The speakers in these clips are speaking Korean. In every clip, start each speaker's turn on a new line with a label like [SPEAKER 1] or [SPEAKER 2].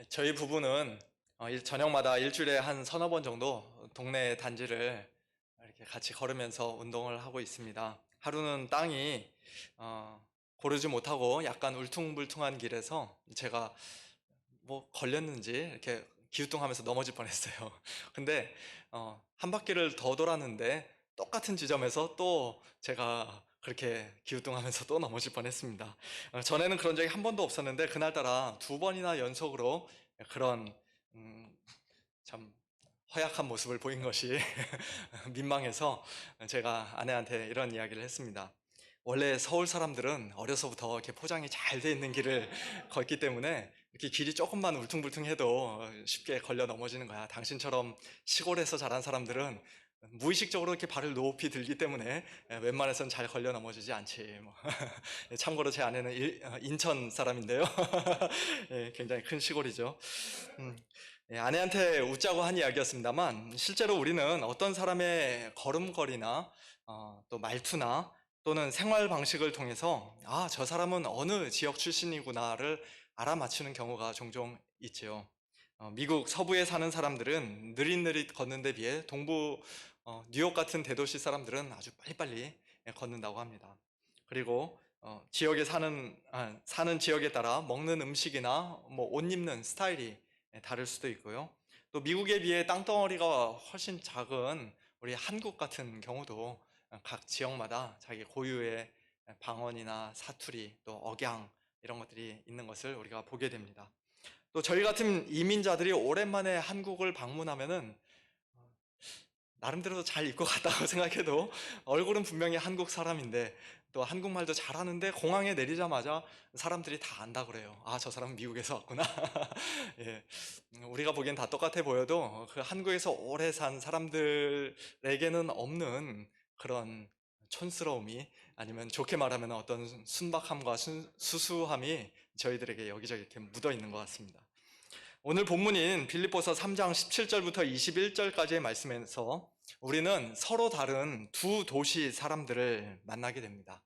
[SPEAKER 1] 저희 부부는 저녁마다 일주일에 한 서너 번 정도 동네 단지를 이렇게 같이 걸으면서 운동을 하고 있습니다. 하루는 땅이 고르지 못하고 약간 울퉁불퉁한 길에서 제가 뭐 걸렸는지 이렇게 기우뚱하면서 넘어질 뻔했어요. 근데 한 바퀴를 더 돌았는데 똑같은 지점에서 또 제가 그렇게 기우뚱하면서 또 넘어질 뻔했습니다. 전에는 그런 적이 한 번도 없었는데 그날따라 두 번이나 연속으로 그런 음, 참 허약한 모습을 보인 것이 민망해서 제가 아내한테 이런 이야기를 했습니다. 원래 서울 사람들은 어려서부터 이렇게 포장이 잘 돼 있는 길을 걷기 때문에 이렇게 길이 조금만 울퉁불퉁해도 쉽게 걸려 넘어지는 거야. 당신처럼 시골에서 자란 사람들은 무의식적으로 이렇게 발을 높이 들기 때문에 웬만해선 잘 걸려 넘어지지 않지. 뭐. 참고로 제 아내는 인천 사람인데요. 예, 굉장히 큰 시골이죠. 음, 예, 아내한테 웃자고 한 이야기였습니다만 실제로 우리는 어떤 사람의 걸음걸이나 또 말투나 또는 생활 방식을 통해서 저 사람은 어느 지역 출신이구나를 알아맞히는 경우가 종종 있지요. 미국 서부에 사는 사람들은 느릿느릿 걷는 데 비해 동부 뉴욕 같은 대도시 사람들은 아주 빨리빨리 걷는다고 합니다. 그리고 지역에 사는 지역에 따라 먹는 음식이나 뭐 옷 입는 스타일이 다를 수도 있고요. 또 미국에 비해 땅덩어리가 훨씬 작은 우리 한국 같은 경우도 각 지역마다 자기 고유의 방언이나 사투리 또 억양 이런 것들이 있는 것을 우리가 보게 됩니다. 또 저희 같은 이민자들이 오랜만에 한국을 방문하면은 나름대로 잘 입고 갔다고 생각해도 얼굴은 분명히 한국 사람인데 또 한국말도 잘하는데 공항에 내리자마자 사람들이 다 안다 그래요. 저 사람은 미국에서 왔구나. 예, 우리가 보기엔 다 똑같아 보여도 그 한국에서 오래 산 사람들에게는 없는 그런 촌스러움이 아니면 좋게 말하면 어떤 순박함과 수수함이 저희들에게 여기저기 이렇게 묻어 있는 것 같습니다. 오늘 본문인 빌립보서 3장 17절부터 21절까지의 말씀에서 우리는 서로 다른 두 도시 사람들을 만나게 됩니다.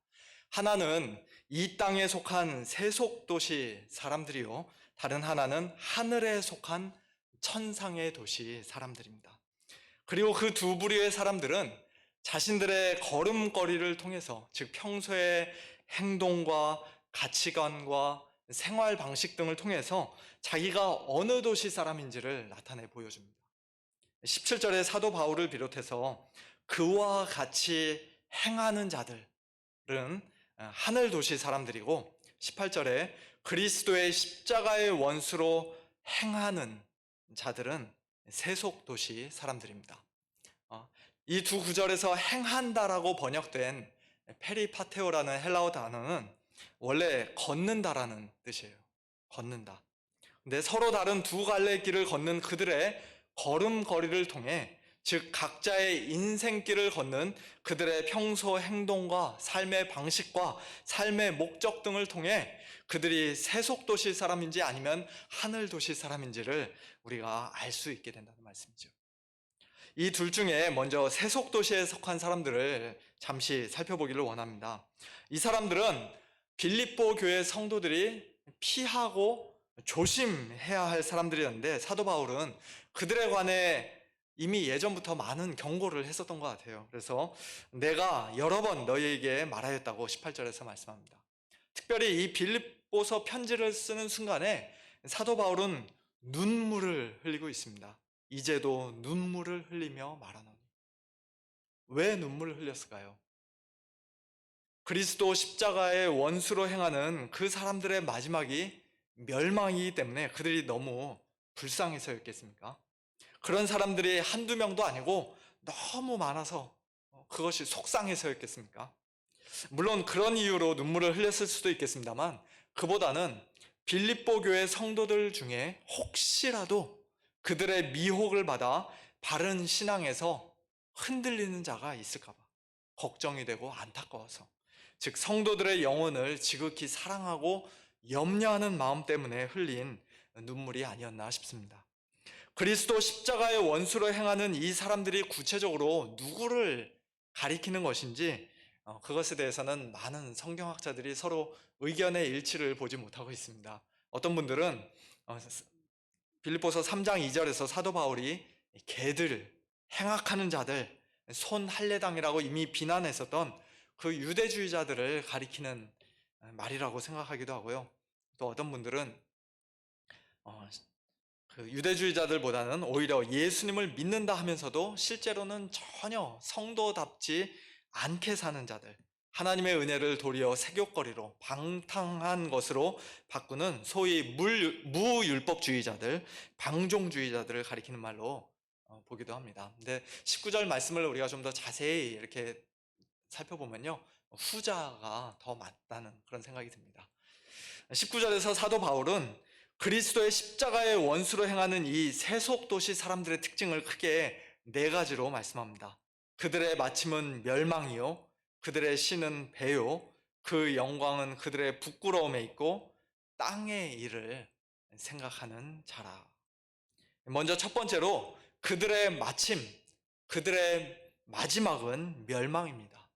[SPEAKER 1] 하나는 이 땅에 속한 세속 도시 사람들이요, 다른 하나는 하늘에 속한 천상의 도시 사람들입니다. 그리고 그 두 부류의 사람들은 자신들의 걸음걸이를 통해서, 즉 평소의 행동과 가치관과 생활 방식 등을 통해서 자기가 어느 도시 사람인지를 나타내 보여줍니다. 17절에 사도 바울을 비롯해서 그와 같이 행하는 자들은 하늘 도시 사람들이고, 18절에 그리스도의 십자가의 원수로 행하는 자들은 세속 도시 사람들입니다. 이 두 구절에서 행한다라고 번역된 페리파테오라는 헬라어 단어는 원래 걷는다라는 뜻이에요. 걷는다. 근데 서로 다른 두 갈래 길을 걷는 그들의 걸음걸이를 통해, 즉 각자의 인생길을 걷는 그들의 평소 행동과 삶의 방식과 삶의 목적 등을 통해 그들이 세속도시 사람인지 아니면 하늘도시 사람인지를 우리가 알 수 있게 된다는 말씀이죠. 이 둘 중에 먼저 세속도시에 속한 사람들을 잠시 살펴보기를 원합니다. 이 사람들은 빌립보 교회 성도들이 피하고 조심해야 할 사람들이었는데, 사도 바울은 그들에 관해 이미 예전부터 많은 경고를 했었던 것 같아요. 그래서 내가 여러 번 너희에게 말하였다고 18절에서 말씀합니다. 특별히 이 빌립보서 편지를 쓰는 순간에 사도 바울은 눈물을 흘리고 있습니다. 이제도 눈물을 흘리며 말하노니. 왜 눈물을 흘렸을까요? 그리스도 십자가의 원수로 행하는 그 사람들의 마지막이 멸망이기 때문에 그들이 너무 불쌍해서였겠습니까? 그런 사람들이 한두 명도 아니고 너무 많아서 그것이 속상해서였겠습니까? 물론 그런 이유로 눈물을 흘렸을 수도 있겠습니다만, 그보다는 빌립보 교회 성도들 중에 혹시라도 그들의 미혹을 받아 바른 신앙에서 흔들리는 자가 있을까봐 걱정이 되고 안타까워서, 즉 성도들의 영혼을 지극히 사랑하고 염려하는 마음 때문에 흘린 눈물이 아니었나 싶습니다. 그리스도 십자가의 원수로 행하는 이 사람들이 구체적으로 누구를 가리키는 것인지, 그것에 대해서는 많은 성경학자들이 서로 의견의 일치를 보지 못하고 있습니다. 어떤 분들은 빌립보서 3장 2절에서 사도 바울이 개들, 행악하는 자들, 손할례당이라고 이미 비난했었던 그 유대주의자들을 가리키는 말이라고 생각하기도 하고요. 또 어떤 분들은 그 유대주의자들보다는 오히려 예수님을 믿는다 하면서도 실제로는 전혀 성도답지 않게 사는 자들, 하나님의 은혜를 도리어 색욕거리로 방탕한 것으로 바꾸는 소위 무율법주의자들, 방종주의자들을 가리키는 말로 보기도 합니다. 근데 19절 말씀을 우리가 좀 더 자세히 이렇게 살펴보면요, 후자가 더 맞다는 그런 생각이 듭니다. 19절에서 사도 바울은 그리스도의 십자가의 원수로 행하는 이 세속도시 사람들의 특징을 크게 네 가지로 말씀합니다. 그들의 마침은 멸망이요, 그들의 신은 배요, 그 영광은 그들의 부끄러움에 있고 땅의 일을 생각하는 자라. 먼저 첫 번째로 그들의 마침, 그들의 마지막은 멸망입니다.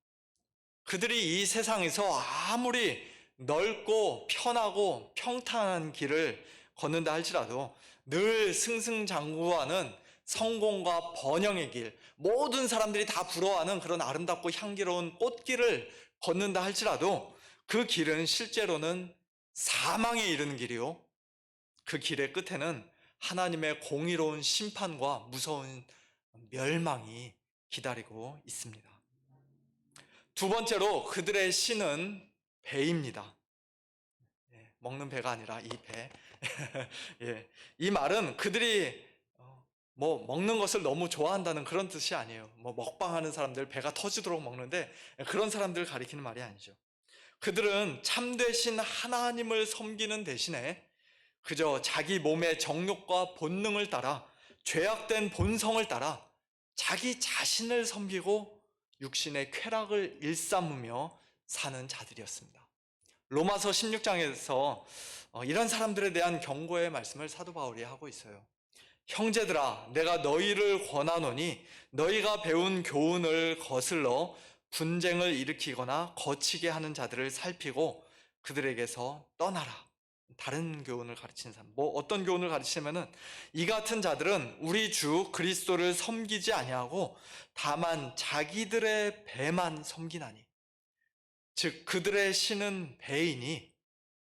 [SPEAKER 1] 그들이 이 세상에서 아무리 넓고 편하고 평탄한 길을 걷는다 할지라도 늘 승승장구하는 성공과 번영의 길, 모든 사람들이 다 부러워하는 그런 아름답고 향기로운 꽃길을 걷는다 할지라도 그 길은 실제로는 사망에 이르는 길이요, 그 길의 끝에는 하나님의 공의로운 심판과 무서운 멸망이 기다리고 있습니다. 두 번째로 그들의 신은 배입니다. 먹는 배가 아니라 이 배. 예, 이 말은 그들이 먹는 것을 너무 좋아한다는 그런 뜻이 아니에요. 먹방하는 사람들 배가 터지도록 먹는데 그런 사람들을 가리키는 말이 아니죠. 그들은 참되신 하나님을 섬기는 대신에 그저 자기 몸의 정욕과 본능을 따라 죄악된 본성을 따라 자기 자신을 섬기고 육신의 쾌락을 일삼으며 사는 자들이었습니다. 로마서 16장에서 이런 사람들에 대한 경고의 말씀을 사도 바울이 하고 있어요. 형제들아, 내가 너희를 권하노니 너희가 배운 교훈을 거슬러 분쟁을 일으키거나 거치게 하는 자들을 살피고 그들에게서 떠나라. 다른 교훈을 가르치는 사람, 어떤 교훈을 가르치냐면은 이 같은 자들은 우리 주 그리스도를 섬기지 아니하고 다만 자기들의 배만 섬기나니, 즉 그들의 신은 배이니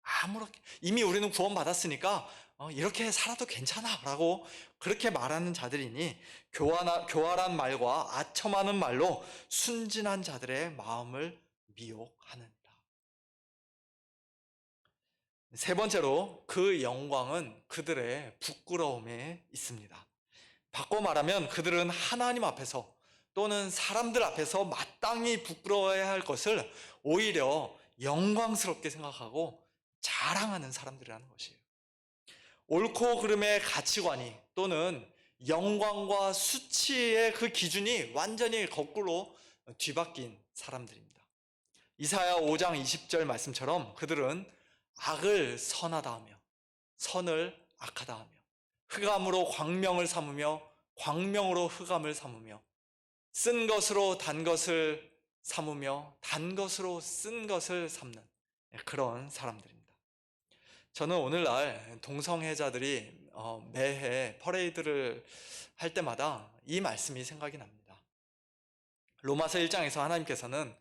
[SPEAKER 1] 아무렇게 이미 우리는 구원받았으니까 이렇게 살아도 괜찮아 라고 그렇게 말하는 자들이니 교활한 말과 아첨하는 말로 순진한 자들의 마음을 미혹하느니라. 세 번째로 그 영광은 그들의 부끄러움에 있습니다. 바꿔 말하면 그들은 하나님 앞에서 또는 사람들 앞에서 마땅히 부끄러워해야 할 것을 오히려 영광스럽게 생각하고 자랑하는 사람들이라는 것이에요. 옳고 그름의 가치관이 또는 영광과 수치의 그 기준이 완전히 거꾸로 뒤바뀐 사람들입니다. 이사야 5장 20절 말씀처럼 그들은 악을 선하다 하며 선을 악하다 하며 흑암으로 광명을 삼으며 광명으로 흑암을 삼으며 쓴 것으로 단 것을 삼으며 단 것으로 쓴 것을 삼는 그런 사람들입니다. 저는 오늘날 동성애자들이 매해 퍼레이드를 할 때마다 이 말씀이 생각이 납니다. 로마서 1장에서 하나님께서는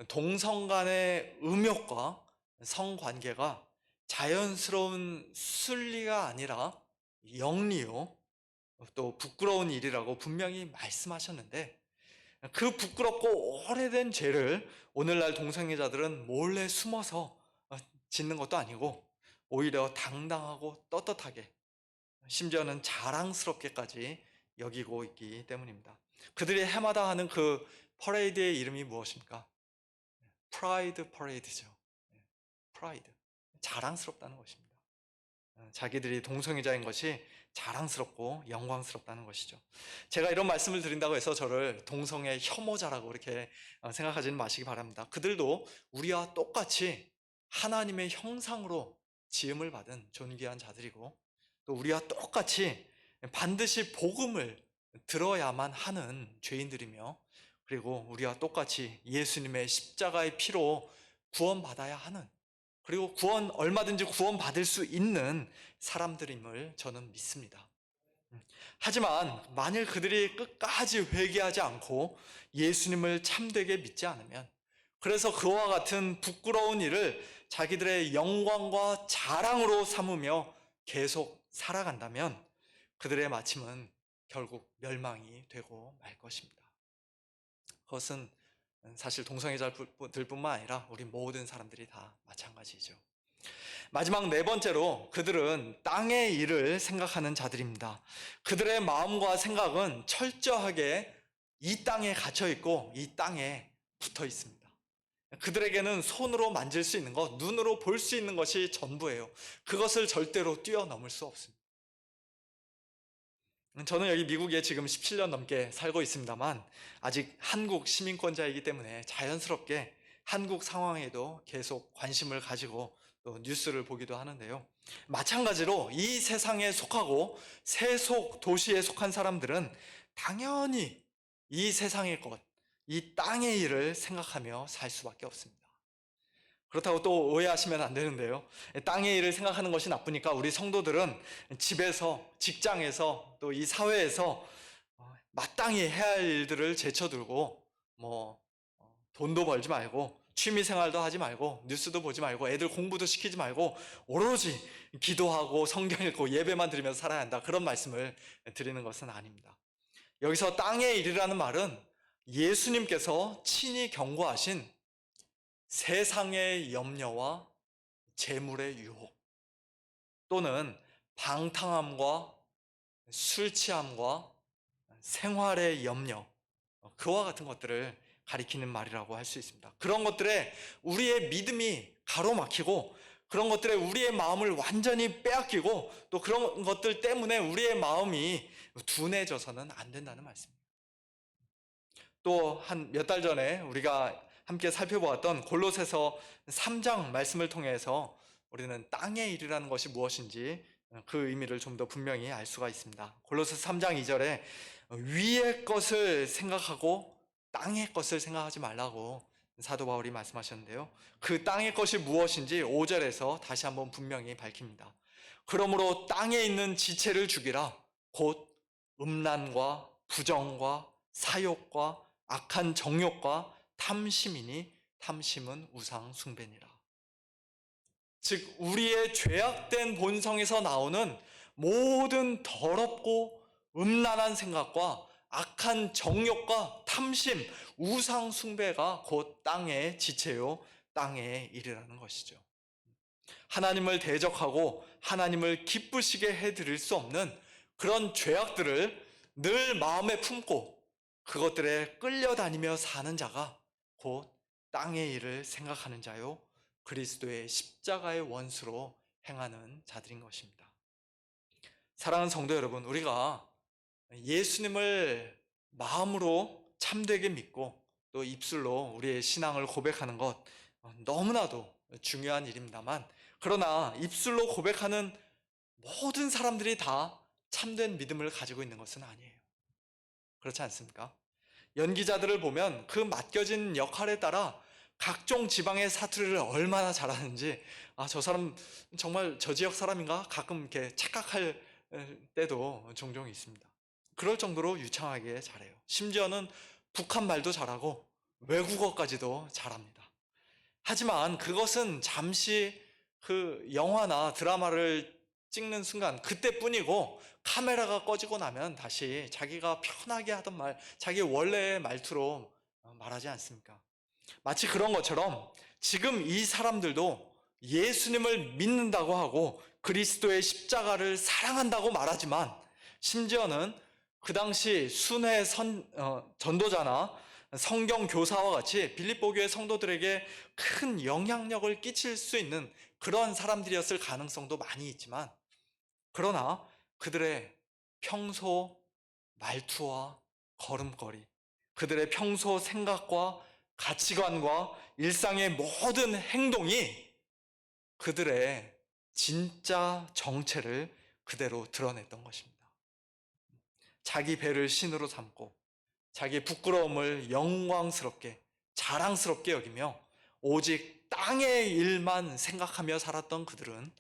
[SPEAKER 1] 동성 간의 음욕과 성관계가 자연스러운 순리가 아니라 영리요, 또 부끄러운 일이라고 분명히 말씀하셨는데 그 부끄럽고 오래된 죄를 오늘날 동성애자들은 몰래 숨어서 짓는 것도 아니고 오히려 당당하고 떳떳하게 심지어는 자랑스럽게까지 여기고 있기 때문입니다. 그들이 해마다 하는 그 퍼레이드의 이름이 무엇입니까? 프라이드 퍼레이드죠. 프라이드. 자랑스럽다는 것입니다. 자기들이 동성애자인 것이 자랑스럽고 영광스럽다는 것이죠. 제가 이런 말씀을 드린다고 해서 저를 동성애 혐오자라고 이렇게 생각하지는 마시기 바랍니다. 그들도 우리와 똑같이 하나님의 형상으로 지음을 받은 존귀한 자들이고 또 우리와 똑같이 반드시 복음을 들어야만 하는 죄인들이며 그리고 우리와 똑같이 예수님의 십자가의 피로 구원받아야 하는 그리고 얼마든지 구원받을 수 있는 사람들임을 저는 믿습니다. 하지만 만일 그들이 끝까지 회개하지 않고 예수님을 참되게 믿지 않으면, 그래서 그와 같은 부끄러운 일을 자기들의 영광과 자랑으로 삼으며 계속 살아간다면 그들의 마침은 결국 멸망이 되고 말 것입니다. 그것은 사실 동성애자들뿐만 아니라 우리 모든 사람들이 다 마찬가지죠. 마지막 네 번째로, 그들은 땅의 일을 생각하는 자들입니다. 그들의 마음과 생각은 철저하게 이 땅에 갇혀 있고 이 땅에 붙어 있습니다. 그들에게는 손으로 만질 수 있는 것, 눈으로 볼 수 있는 것이 전부예요. 그것을 절대로 뛰어넘을 수 없습니다. 저는 여기 미국에 지금 17년 넘게 살고 있습니다만 아직 한국 시민권자이기 때문에 자연스럽게 한국 상황에도 계속 관심을 가지고 또 뉴스를 보기도 하는데요. 마찬가지로 이 세상에 속하고 세속 도시에 속한 사람들은 당연히 이 세상의 것, 이 땅의 일을 생각하며 살 수밖에 없습니다. 그렇다고 또 오해하시면 안 되는데요. 땅의 일을 생각하는 것이 나쁘니까 우리 성도들은 집에서, 직장에서, 또 이 사회에서 마땅히 해야 할 일들을 제쳐두고 돈도 벌지 말고 취미 생활도 하지 말고 뉴스도 보지 말고 애들 공부도 시키지 말고 오로지 기도하고 성경 읽고 예배만 드리면서 살아야 한다, 그런 말씀을 드리는 것은 아닙니다. 여기서 땅의 일이라는 말은 예수님께서 친히 경고하신 세상의 염려와 재물의 유혹, 또는 방탕함과 술 취함과 생활의 염려, 그와 같은 것들을 가리키는 말이라고 할 수 있습니다. 그런 것들에 우리의 믿음이 가로막히고, 그런 것들에 우리의 마음을 완전히 빼앗기고, 또 그런 것들 때문에 우리의 마음이 둔해져서는 안 된다는 말씀입니다. 또 한 몇 달 전에 우리가 함께 살펴보았던 골로새서 3장 말씀을 통해서 우리는 땅의 일이라는 것이 무엇인지 그 의미를 좀 더 분명히 알 수가 있습니다. 골로새서 3장 2절에 위의 것을 생각하고 땅의 것을 생각하지 말라고 사도 바울이 말씀하셨는데요. 그 땅의 것이 무엇인지 5절에서 다시 한번 분명히 밝힙니다. 그러므로 땅에 있는 지체를 죽이라. 곧 음란과 부정과 사욕과 악한 정욕과 탐심이니 탐심은 우상 숭배니라. 즉 우리의 죄악된 본성에서 나오는 모든 더럽고 음란한 생각과 악한 정욕과 탐심, 우상 숭배가 곧 땅의 지체요, 땅의 일이라는 것이죠. 하나님을 대적하고 하나님을 기쁘시게 해드릴 수 없는 그런 죄악들을 늘 마음에 품고 그것들에 끌려다니며 사는 자가 곧 땅의 일을 생각하는 자요, 그리스도의 십자가의 원수로 행하는 자들인 것입니다. 사랑하는 성도 여러분, 우리가 예수님을 마음으로 참되게 믿고 또 입술로 우리의 신앙을 고백하는 것 너무나도 중요한 일입니다만, 그러나 입술로 고백하는 모든 사람들이 다 참된 믿음을 가지고 있는 것은 아니에요. 그렇지 않습니까? 연기자들을 보면 그 맡겨진 역할에 따라 각종 지방의 사투리를 얼마나 잘하는지, 저 사람 정말 저 지역 사람인가? 가끔 이렇게 착각할 때도 종종 있습니다. 그럴 정도로 유창하게 잘해요. 심지어는 북한 말도 잘하고 외국어까지도 잘합니다. 하지만 그것은 잠시 그 영화나 드라마를 찍는 순간 그때뿐이고, 카메라가 꺼지고 나면 다시 자기가 편하게 하던 말, 자기 원래의 말투로 말하지 않습니까? 마치 그런 것처럼 지금 이 사람들도 예수님을 믿는다고 하고 그리스도의 십자가를 사랑한다고 말하지만, 심지어는 그 당시 순회 전도자나 성경 교사와 같이 빌립보 교회 성도들에게 큰 영향력을 끼칠 수 있는 그런 사람들이었을 가능성도 많이 있지만, 그러나 그들의 평소 말투와 걸음걸이, 그들의 평소 생각과 가치관과 일상의 모든 행동이 그들의 진짜 정체를 그대로 드러냈던 것입니다. 자기 배를 신으로 삼고 자기 부끄러움을 영광스럽게, 자랑스럽게 여기며 오직 땅의 일만 생각하며 살았던 그들은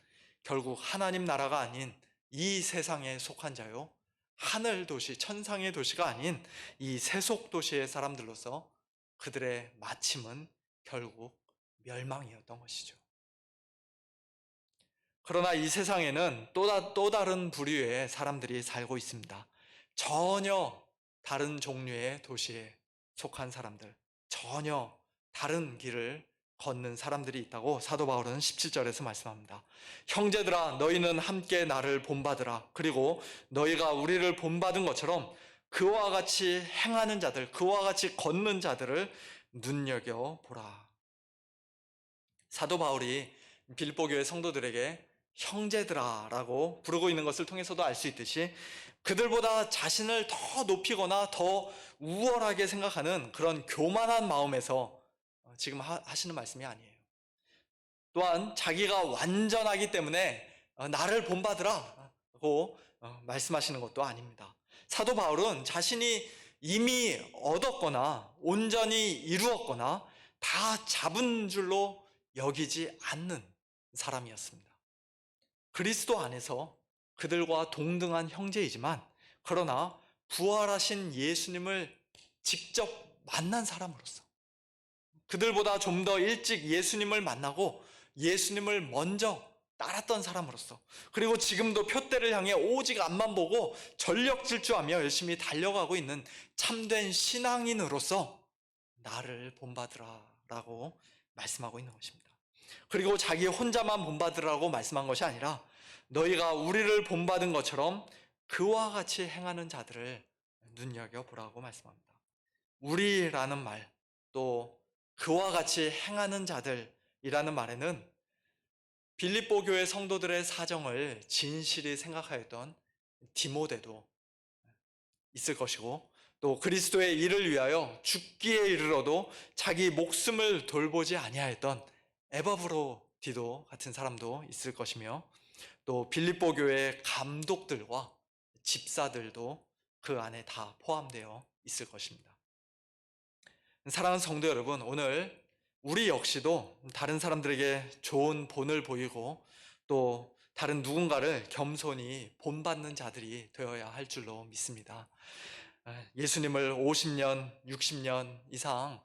[SPEAKER 1] 결국 하나님 나라가 아닌 이 세상에 속한 자요, 하늘 도시, 천상의 도시가 아닌 이 세속 도시의 사람들로서 그들의 마침은 결국 멸망이었던 것이죠. 그러나 이 세상에는 또 다른 부류의 사람들이 살고 있습니다. 전혀 다른 종류의 도시에 속한 사람들, 전혀 다른 길을 걷는 사람들이 있다고 사도 바울은 17절에서 말씀합니다. 형제들아, 너희는 함께 나를 본받으라. 그리고 너희가 우리를 본받은 것처럼 그와 같이 행하는 자들, 그와 같이 걷는 자들을 눈여겨보라. 사도 바울이 빌립보 교회 성도들에게 형제들아라고 부르고 있는 것을 통해서도 알 수 있듯이 그들보다 자신을 더 높이거나 더 우월하게 생각하는 그런 교만한 마음에서 지금 하시는 말씀이 아니에요. 또한 자기가 완전하기 때문에 나를 본받으라고 말씀하시는 것도 아닙니다. 사도 바울은 자신이 이미 얻었거나 온전히 이루었거나 다 잡은 줄로 여기지 않는 사람이었습니다. 그리스도 안에서 그들과 동등한 형제이지만 그러나 부활하신 예수님을 직접 만난 사람으로서 그들보다 좀 더 일찍 예수님을 만나고 예수님을 먼저 따랐던 사람으로서 그리고 지금도 표대를 향해 오직 앞만 보고 전력 질주하며 열심히 달려가고 있는 참된 신앙인으로서 나를 본받으라라고 말씀하고 있는 것입니다. 그리고 자기 혼자만 본받으라고 말씀한 것이 아니라 너희가 우리를 본받은 것처럼 그와 같이 행하는 자들을 눈여겨보라고 말씀합니다. 우리라는 말, 또 그와 같이 행하는 자들이라는 말에는 빌립보 교회 성도들의 사정을 진실히 생각하였던 디모데도 있을 것이고 또 그리스도의 일을 위하여 죽기에 이르러도 자기 목숨을 돌보지 아니하였던 에바브로디도 같은 사람도 있을 것이며 또 빌립보 교회의 감독들과 집사들도 그 안에 다 포함되어 있을 것입니다. 사랑하는 성도 여러분, 오늘 우리 역시도 다른 사람들에게 좋은 본을 보이고 또 다른 누군가를 겸손히 본받는 자들이 되어야 할 줄로 믿습니다. 예수님을 50년, 60년 이상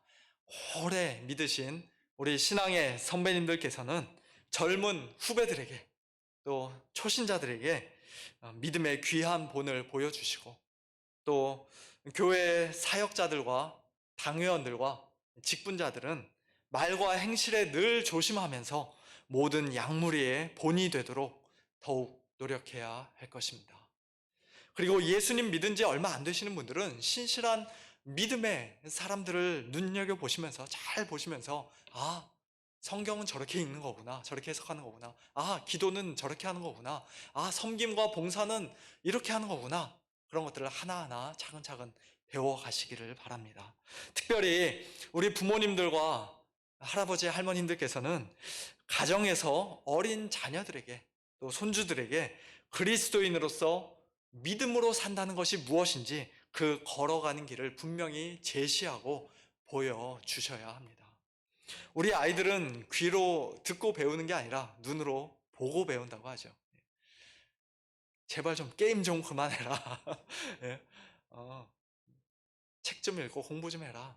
[SPEAKER 1] 오래 믿으신 우리 신앙의 선배님들께서는 젊은 후배들에게 또 초신자들에게 믿음의 귀한 본을 보여주시고 또 교회 사역자들과 당회원들과 직분자들은 말과 행실에 늘 조심하면서 모든 양무리의 본이 되도록 더욱 노력해야 할 것입니다. 그리고 예수님 믿은 지 얼마 안 되시는 분들은 신실한 믿음의 사람들을 눈여겨보시면서 잘 보시면서 성경은 저렇게 읽는 거구나, 저렇게 해석하는 거구나, 기도는 저렇게 하는 거구나, 섬김과 봉사는 이렇게 하는 거구나, 그런 것들을 하나하나 차근차근 배워가시기를 바랍니다. 특별히 우리 부모님들과 할아버지 할머님들께서는 가정에서 어린 자녀들에게 또 손주들에게 그리스도인으로서 믿음으로 산다는 것이 무엇인지 그 걸어가는 길을 분명히 제시하고 보여주셔야 합니다. 우리 아이들은 귀로 듣고 배우는 게 아니라 눈으로 보고 배운다고 하죠. 제발 좀 게임 좀 그만해라. 예. 책 좀 읽고 공부 좀 해라.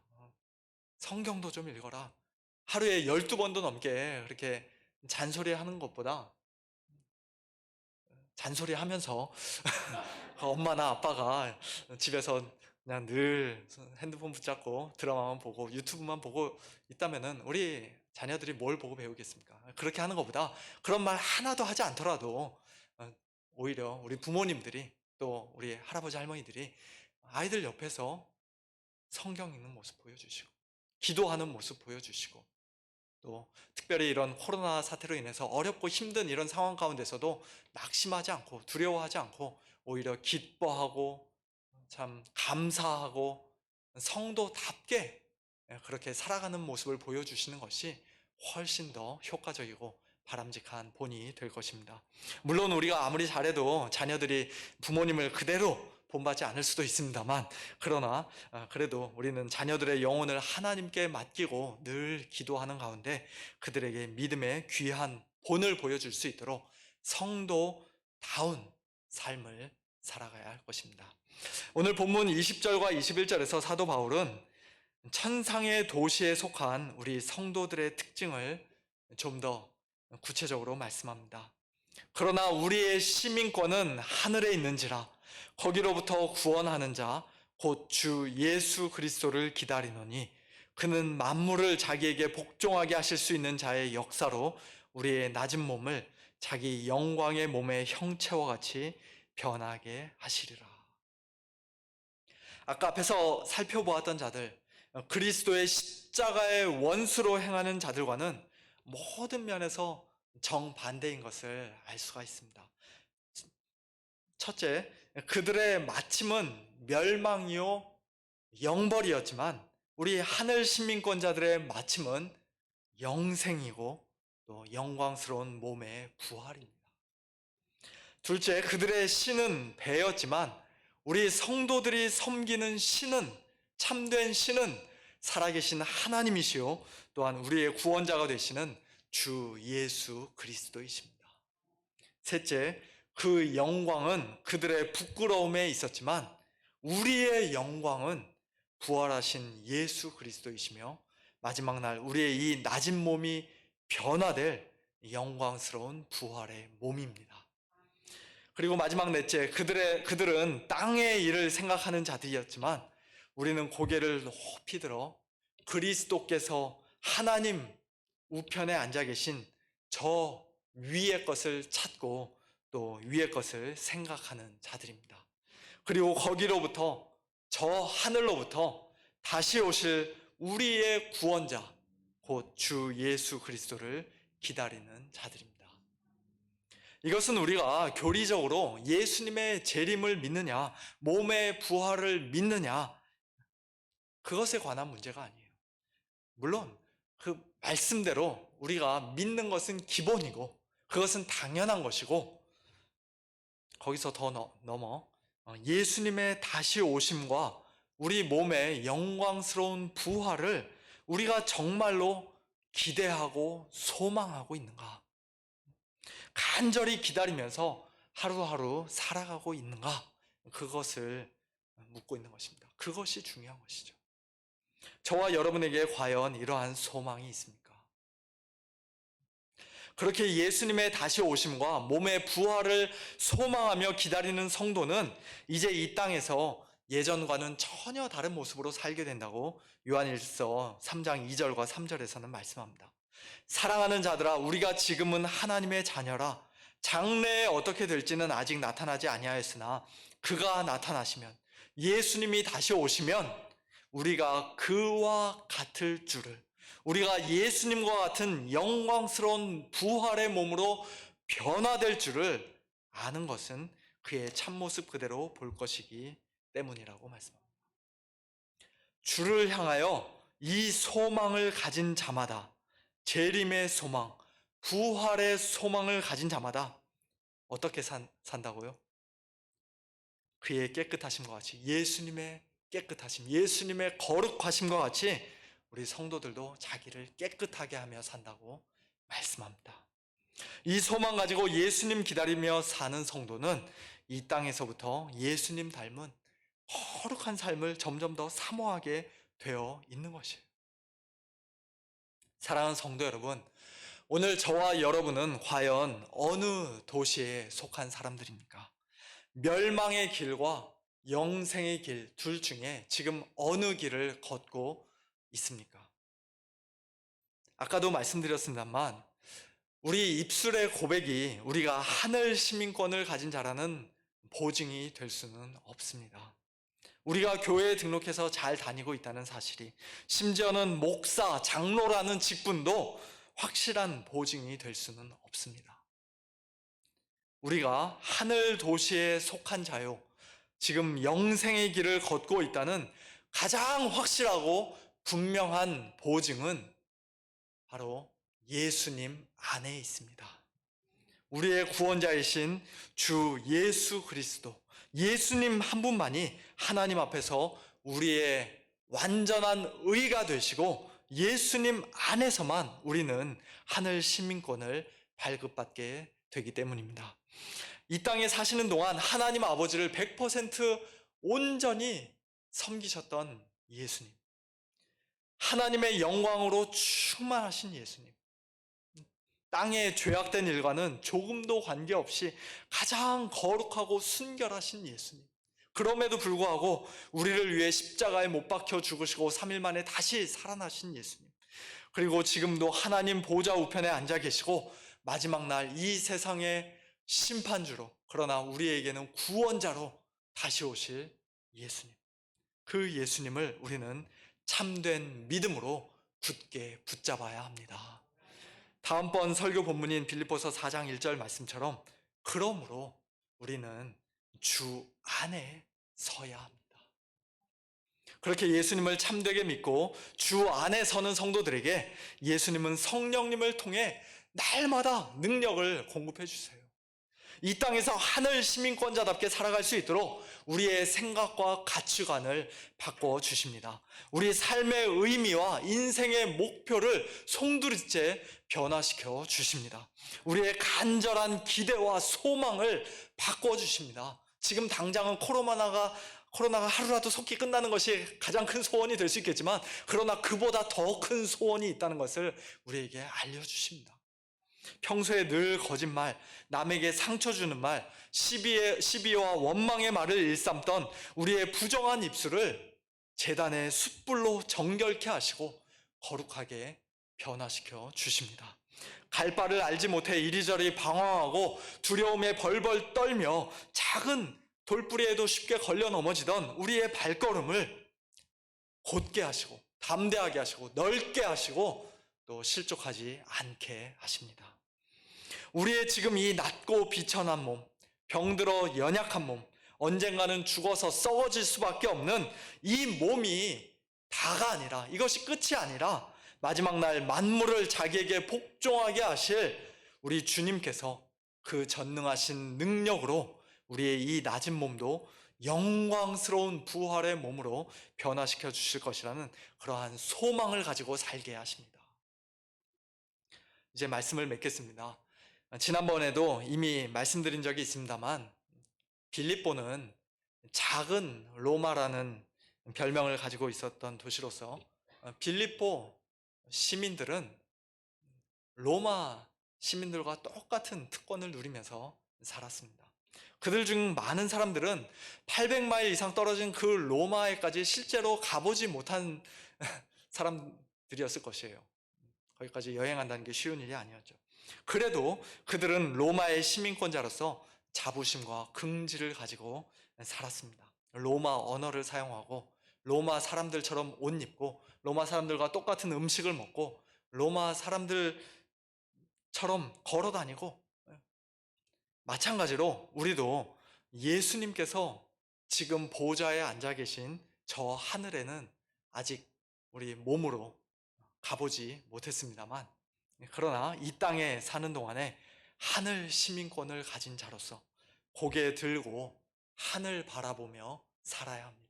[SPEAKER 1] 성경도 좀 읽어라. 하루에 12번도 넘게 그렇게 잔소리하는 것보다 잔소리하면서 엄마나 아빠가 집에서 그냥 늘 핸드폰 붙잡고 드라마만 보고 유튜브만 보고 있다면은 우리 자녀들이 뭘 보고 배우겠습니까? 그렇게 하는 것보다 그런 말 하나도 하지 않더라도 오히려 우리 부모님들이 또 우리 할아버지 할머니들이 아이들 옆에서 성경 읽는 모습 보여주시고 기도하는 모습 보여주시고 또 특별히 이런 코로나 사태로 인해서 어렵고 힘든 이런 상황 가운데서도 낙심하지 않고 두려워하지 않고 오히려 기뻐하고 참 감사하고 성도답게 그렇게 살아가는 모습을 보여주시는 것이 훨씬 더 효과적이고 바람직한 본이 될 것입니다. 물론 우리가 아무리 잘해도 자녀들이 부모님을 그대로 본받지 않을 수도 있습니다만, 그러나 그래도 우리는 자녀들의 영혼을 하나님께 맡기고 늘 기도하는 가운데 그들에게 믿음의 귀한 본을 보여줄 수 있도록 성도다운 삶을 살아가야 할 것입니다. 오늘 본문 20절과 21절에서 사도 바울은 천상의 도시에 속한 우리 성도들의 특징을 좀 더 구체적으로 말씀합니다. 그러나 우리의 시민권은 하늘에 있는지라 거기로부터 구원하는 자 곧 주 예수 그리스도를 기다리노니 그는 만물을 자기에게 복종하게 하실 수 있는 자의 역사로 우리의 낮은 몸을 자기 영광의 몸의 형체와 같이 변하게 하시리라. 아까 앞에서 살펴보았던 자들, 그리스도의 십자가의 원수로 행하는 자들과는 모든 면에서 정반대인 것을 알 수가 있습니다. 첫째, 그들의 마침은 멸망이요 영벌이었지만 우리 하늘 시민권자들의 마침은 영생이고 또 영광스러운 몸의 부활입니다. 둘째, 그들의 신은 배였지만 우리 성도들이 섬기는 신은, 참된 신은 살아계신 하나님이시요 또한 우리의 구원자가 되시는 주 예수 그리스도이십니다. 셋째, 그 영광은 그들의 부끄러움에 있었지만 우리의 영광은 부활하신 예수 그리스도이시며 마지막 날 우리의 이 낮은 몸이 변화될 영광스러운 부활의 몸입니다. 그리고 마지막 넷째, 그들은 땅의 일을 생각하는 자들이었지만 우리는 고개를 높이 들어 그리스도께서 하나님 우편에 앉아 계신 저 위의 것을 찾고 또 위의 것을 생각하는 자들입니다. 그리고 거기로부터, 저 하늘로부터 다시 오실 우리의 구원자 곧 주 예수 그리스도를 기다리는 자들입니다. 이것은 우리가 교리적으로 예수님의 재림을 믿느냐, 몸의 부활을 믿느냐, 그것에 관한 문제가 아니에요. 물론 그 말씀대로 우리가 믿는 것은 기본이고 그것은 당연한 것이고, 거기서 더 넘어 예수님의 다시 오심과 우리 몸의 영광스러운 부활을 우리가 정말로 기대하고 소망하고 있는가? 간절히 기다리면서 하루하루 살아가고 있는가? 그것을 묻고 있는 것입니다. 그것이 중요한 것이죠. 저와 여러분에게 과연 이러한 소망이 있습니까? 그렇게 예수님의 다시 오심과 몸의 부활을 소망하며 기다리는 성도는 이제 이 땅에서 예전과는 전혀 다른 모습으로 살게 된다고 요한일서 3장 2절과 3절에서는 말씀합니다. 사랑하는 자들아, 우리가 지금은 하나님의 자녀라. 장래에 어떻게 될지는 아직 나타나지 아니하였으나 그가 나타나시면, 예수님이 다시 오시면 우리가 그와 같을 줄을, 우리가 예수님과 같은 영광스러운 부활의 몸으로 변화될 줄을 아는 것은 그의 참모습 그대로 볼 것이기 때문이라고 말씀합니다. 주를 향하여 이 소망을 가진 자마다, 재림의 소망, 부활의 소망을 가진 자마다 어떻게 산다고요? 그의 깨끗하심과 같이, 예수님의 깨끗하심, 예수님의 거룩하심과 같이 우리 성도들도 자기를 깨끗하게 하며 산다고 말씀합니다. 이 소망 가지고 예수님 기다리며 사는 성도는 이 땅에서부터 예수님 닮은 거룩한 삶을 점점 더 사모하게 되어 있는 것이에요. 사랑하는 성도 여러분, 오늘 저와 여러분은 과연 어느 도시에 속한 사람들입니까? 멸망의 길과 영생의 길 둘 중에 지금 어느 길을 걷고 있습니까? 아까도 말씀드렸습니다만 우리 입술의 고백이 우리가 하늘 시민권을 가진 자라는 보증이 될 수는 없습니다. 우리가 교회에 등록해서 잘 다니고 있다는 사실이, 심지어는 목사, 장로라는 직분도 확실한 보증이 될 수는 없습니다. 우리가 하늘 도시에 속한 자요, 지금 영생의 길을 걷고 있다는 가장 확실하고 분명한 보증은 바로 예수님 안에 있습니다. 우리의 구원자이신 주 예수 그리스도, 예수님 한 분만이 하나님 앞에서 우리의 완전한 의가 되시고 예수님 안에서만 우리는 하늘 시민권을 발급받게 되기 때문입니다. 이 땅에 사시는 동안 하나님 아버지를 100% 온전히 섬기셨던 예수님, 하나님의 영광으로 충만하신 예수님, 땅의 죄악된 일과는 조금도 관계없이 가장 거룩하고 순결하신 예수님, 그럼에도 불구하고 우리를 위해 십자가에 못 박혀 죽으시고 3일 만에 다시 살아나신 예수님, 그리고 지금도 하나님 보좌 우편에 앉아 계시고 마지막 날 이 세상의 심판주로, 그러나 우리에게는 구원자로 다시 오실 예수님, 그 예수님을 우리는 참된 믿음으로 굳게 붙잡아야 합니다. 다음번 설교 본문인 빌립보서 4장 1절 말씀처럼 그러므로 우리는 주 안에 서야 합니다. 그렇게 예수님을 참되게 믿고 주 안에 서는 성도들에게 예수님은 성령님을 통해 날마다 능력을 공급해 주세요. 이 땅에서 하늘 시민권자답게 살아갈 수 있도록 우리의 생각과 가치관을 바꿔 주십니다. 우리 삶의 의미와 인생의 목표를 송두리째 변화시켜 주십니다. 우리의 간절한 기대와 소망을 바꿔 주십니다. 지금 당장은 코로나가 하루라도 속히 끝나는 것이 가장 큰 소원이 될 수 있겠지만, 그러나 그보다 더 큰 소원이 있다는 것을 우리에게 알려주십니다. 평소에 늘 거짓말, 남에게 상처 주는 말, 시비와 원망의 말을 일삼던 우리의 부정한 입술을 제단의 숯불로 정결케 하시고 거룩하게 변화시켜 주십니다. 갈 바를 알지 못해 이리저리 방황하고 두려움에 벌벌 떨며 작은 돌뿌리에도 쉽게 걸려 넘어지던 우리의 발걸음을 곧게 하시고 담대하게 하시고 넓게 하시고 또 실족하지 않게 하십니다. 우리의 지금 이 낮고 비천한 몸, 병들어 연약한 몸, 언젠가는 죽어서 썩어질 수밖에 없는 이 몸이 다가 아니라, 이것이 끝이 아니라 마지막 날 만물을 자기에게 복종하게 하실 우리 주님께서 그 전능하신 능력으로 우리의 이 낮은 몸도 영광스러운 부활의 몸으로 변화시켜 주실 것이라는 그러한 소망을 가지고 살게 하십니다. 이제 말씀을 맺겠습니다. 지난번에도 이미 말씀드린 적이 있습니다만, 빌립보는 작은 로마라는 별명을 가지고 있었던 도시로서 빌립보 시민들은 로마 시민들과 똑같은 특권을 누리면서 살았습니다. 그들 중 많은 사람들은 800마일 이상 떨어진 그 로마에까지 실제로 가보지 못한 사람들이었을 것이에요. 거기까지 여행한다는 게 쉬운 일이 아니었죠. 그래도 그들은 로마의 시민권자로서 자부심과 긍지를 가지고 살았습니다. 로마 언어를 사용하고 로마 사람들처럼 옷 입고 로마 사람들과 똑같은 음식을 먹고 로마 사람들처럼 걸어 다니고, 마찬가지로 우리도 예수님께서 지금 보좌에 앉아 계신 저 하늘에는 아직 우리 몸으로 가보지 못했습니다만, 그러나 이 땅에 사는 동안에 하늘 시민권을 가진 자로서 고개 들고 하늘 바라보며 살아야 합니다.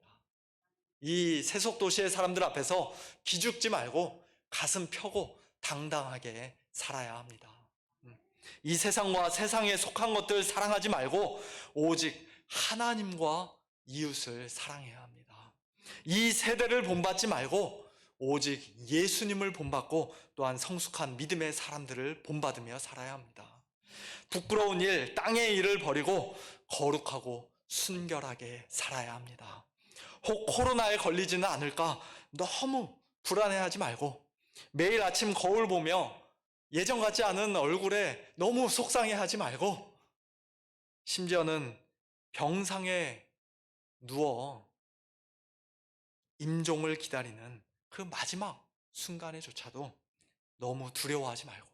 [SPEAKER 1] 이 세속도시의 사람들 앞에서 기죽지 말고 가슴 펴고 당당하게 살아야 합니다. 이 세상과 세상에 속한 것들 사랑하지 말고 오직 하나님과 이웃을 사랑해야 합니다. 이 세대를 본받지 말고 오직 예수님을 본받고 또한 성숙한 믿음의 사람들을 본받으며 살아야 합니다. 부끄러운 일, 땅의 일을 버리고 거룩하고 순결하게 살아야 합니다. 혹 코로나에 걸리지는 않을까 너무 불안해하지 말고 매일 아침 거울 보며 예전 같지 않은 얼굴에 너무 속상해하지 말고, 심지어는 병상에 누워 임종을 기다리는 그 마지막 순간에조차도 너무 두려워하지 말고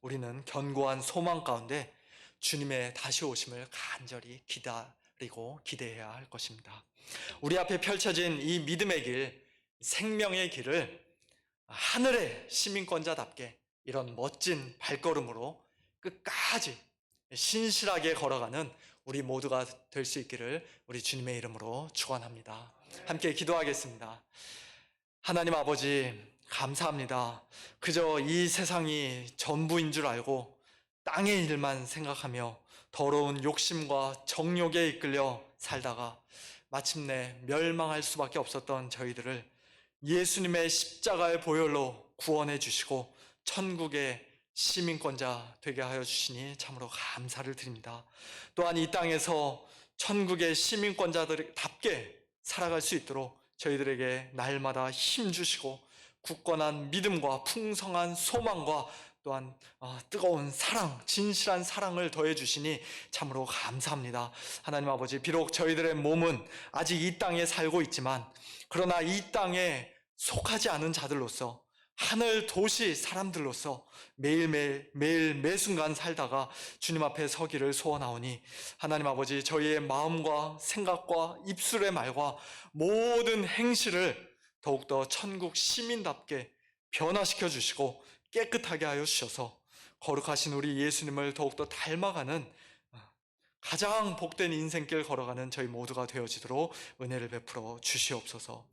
[SPEAKER 1] 우리는 견고한 소망 가운데 주님의 다시 오심을 간절히 기다리고 기대해야 할 것입니다. 우리 앞에 펼쳐진 이 믿음의 길, 생명의 길을 하늘의 시민권자답게 이런 멋진 발걸음으로 끝까지 신실하게 걸어가는 우리 모두가 될 수 있기를 우리 주님의 이름으로 축원합니다. 함께 기도하겠습니다. 하나님 아버지, 감사합니다. 그저 이 세상이 전부인 줄 알고 땅의 일만 생각하며 더러운 욕심과 정욕에 이끌려 살다가 마침내 멸망할 수밖에 없었던 저희들을 예수님의 십자가의 보혈로 구원해 주시고 천국의 시민권자 되게 하여 주시니 참으로 감사를 드립니다. 또한 이 땅에서 천국의 시민권자들답게 살아갈 수 있도록 저희들에게 날마다 힘 주시고 굳건한 믿음과 풍성한 소망과 또한 뜨거운 사랑, 진실한 사랑을 더해 주시니 참으로 감사합니다. 하나님 아버지, 비록 저희들의 몸은 아직 이 땅에 살고 있지만 그러나 이 땅에 속하지 않은 자들로서 하늘 도시 사람들로서 매일매일 매 순간 살다가 주님 앞에 서기를 소원하오니 하나님 아버지, 저희의 마음과 생각과 입술의 말과 모든 행실을 더욱더 천국 시민답게 변화시켜 주시고 깨끗하게 하여 주셔서 거룩하신 우리 예수님을 더욱더 닮아가는 가장 복된 인생길 걸어가는 저희 모두가 되어지도록 은혜를 베풀어 주시옵소서.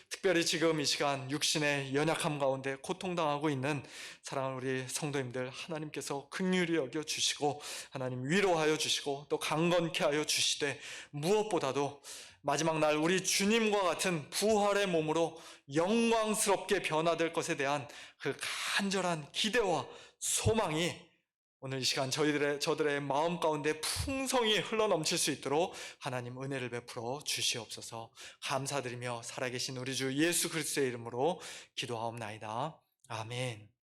[SPEAKER 1] 특별히 지금 이 시간 육신의 연약함 가운데 고통당하고 있는 사랑하는 우리 성도님들, 하나님께서 긍휼히 여겨 주시고 하나님 위로하여 주시고 또 강건케 하여 주시되, 무엇보다도 마지막 날 우리 주님과 같은 부활의 몸으로 영광스럽게 변화될 것에 대한 그 간절한 기대와 소망이 오늘 이 시간 저들의 마음 가운데 풍성히 흘러넘칠 수 있도록 하나님 은혜를 베풀어 주시옵소서. 감사드리며 살아계신 우리 주 예수 그리스도의 이름으로 기도하옵나이다. 아멘.